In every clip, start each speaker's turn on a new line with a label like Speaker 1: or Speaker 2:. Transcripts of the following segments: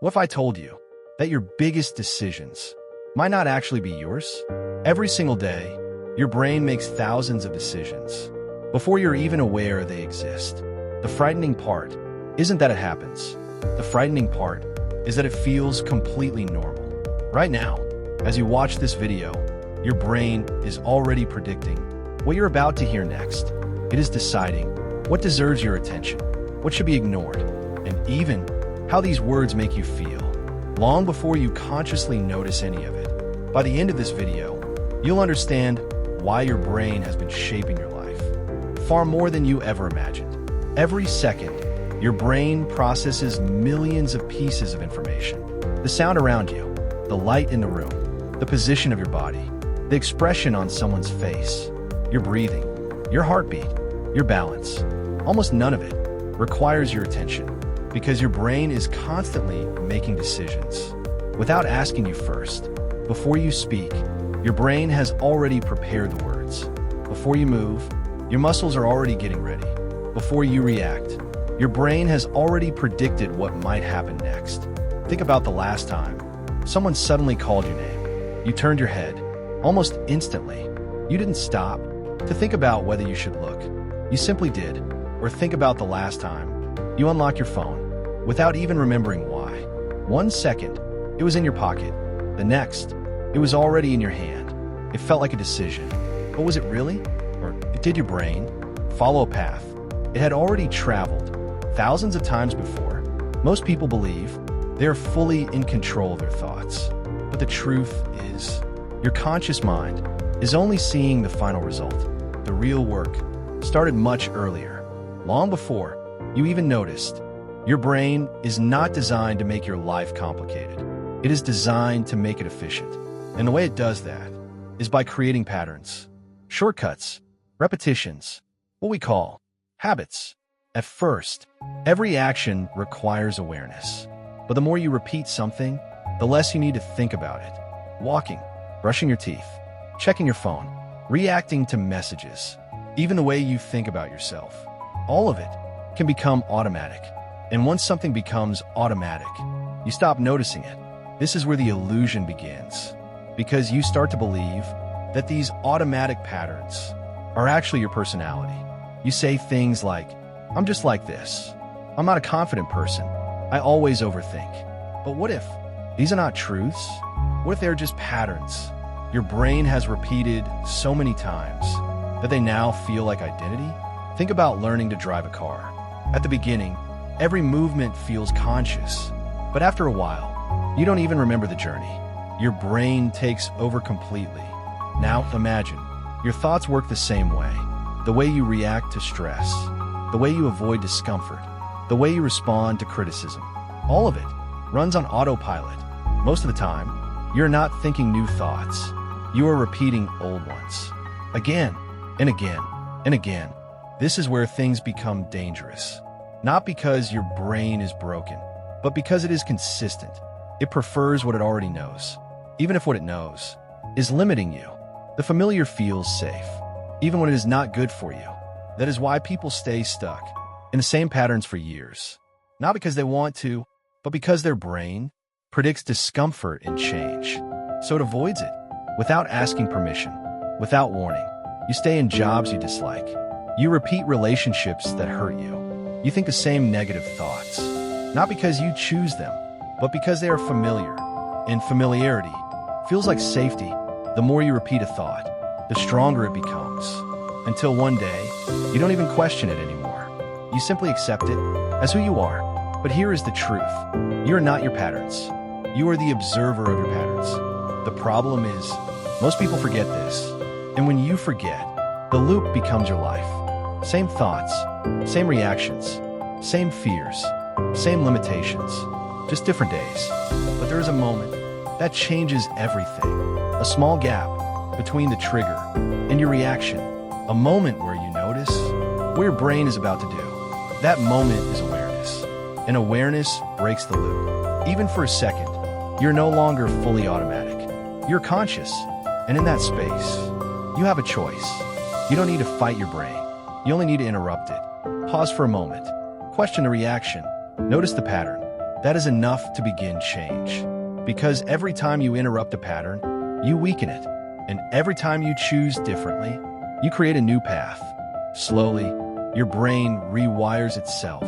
Speaker 1: What if I told you that your biggest decisions might not actually be yours? Every single day, your brain makes thousands of decisions before you're even aware they exist. The frightening part isn't that it happens. The frightening part is that it feels completely normal. Right now, as you watch this video, your brain is already predicting what you're about to hear next. It is deciding what deserves your attention, what should be ignored, and even how these words make you feel, long before you consciously notice any of it. By the end of this video, you'll understand why your brain has been shaping your life, far more than you ever imagined. Every second, your brain processes millions of pieces of information. The sound around you, the light in the room, the position of your body, the expression on someone's face, your breathing, your heartbeat, your balance. Almost none of it requires your attention because your brain is constantly making decisions. Without asking you first, before you speak, your brain has already prepared the words. Before you move, your muscles are already getting ready. Before you react, your brain has already predicted what might happen next. Think about the last time someone suddenly called your name. You turned your head. Almost instantly, you didn't stop to think about whether you should look. You simply did. Or think about the last time you unlocked your phone without even remembering why. 1 second, it was in your pocket. The next, it was already in your hand. It felt like a decision. But was it really? Or did your brain follow a path it had already traveled thousands of times before? Most people believe they are fully in control of their thoughts. But the truth is, your conscious mind is only seeing the final result. The real work started much earlier, long before you even noticed. Your brain is not designed to make your life complicated. It is designed to make it efficient. And the way it does that is by creating patterns, shortcuts, repetitions, what we call habits. At first, every action requires awareness. But the more you repeat something, the less you need to think about it. Walking, brushing your teeth, checking your phone, reacting to messages, even the way you think about yourself. All of it can become automatic. And once something becomes automatic, you stop noticing it. This is where the illusion begins, because you start to believe that these automatic patterns are actually your personality. You say things like, "I'm just like this. I'm not a confident person. I always overthink." But what if these are not truths? What if they're just patterns your brain has repeated so many times that they now feel like identity? Think about learning to drive a car. At the beginning, every movement feels conscious, but after a while, you don't even remember the journey. Your brain takes over completely. Now imagine, your thoughts work the same way. The way you react to stress, the way you avoid discomfort, the way you respond to criticism. All of it runs on autopilot. Most of the time, you're not thinking new thoughts. You are repeating old ones. Again and again and again. This is where things become dangerous. Not because your brain is broken, but because it is consistent. It prefers what it already knows, even if what it knows is limiting you. The familiar feels safe, even when it is not good for you. That is why people stay stuck in the same patterns for years. Not because they want to, but because their brain predicts discomfort and change. So it avoids it. Without asking permission, without warning, you stay in jobs you dislike. You repeat relationships that hurt you. You think the same negative thoughts, not because you choose them, but because they are familiar. And familiarity feels like safety. The more you repeat a thought, the stronger it becomes. Until one day, you don't even question it anymore. You simply accept it as who you are. But here is the truth. You are not your patterns. You are the observer of your patterns. The problem is, most people forget this. And when you forget, the loop becomes your life. Same thoughts, same reactions, same fears, same limitations, just different days. But there is a moment that changes everything. A small gap between the trigger and your reaction. A moment where you notice what your brain is about to do. That moment is awareness. And awareness breaks the loop. Even for a second, you're no longer fully automatic. You're conscious. And in that space, you have a choice. You don't need to fight your brain. You only need to interrupt it. Pause for a moment. Question the reaction. Notice the pattern. that is enough to begin change. Because every time you interrupt a pattern, you weaken it. And every time you choose differently, you create a new path. Slowly, your brain rewires itself.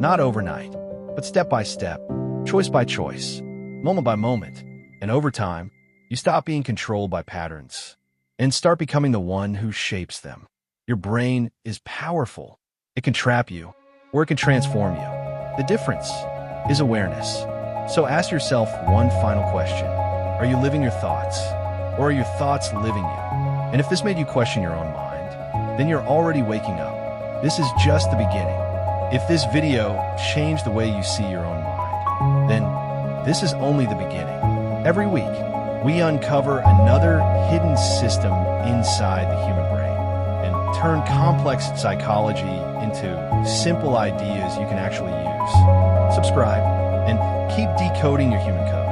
Speaker 1: Not overnight, but step by step, choice by choice, moment by moment. And over time, you stop being controlled by patterns and start becoming the one who shapes them. Your brain is powerful. It can trap you, or it can transform you. The difference is awareness. So ask yourself one final question. Are you living your thoughts, or are your thoughts living you? And if this made you question your own mind, then you're already waking up. This is just the beginning. If this video changed the way you see your own mind, then this is only the beginning. Every week, we uncover another hidden system inside the human brain and turn complex psychology into simple ideas you can actually use. Subscribe and keep decoding your human code.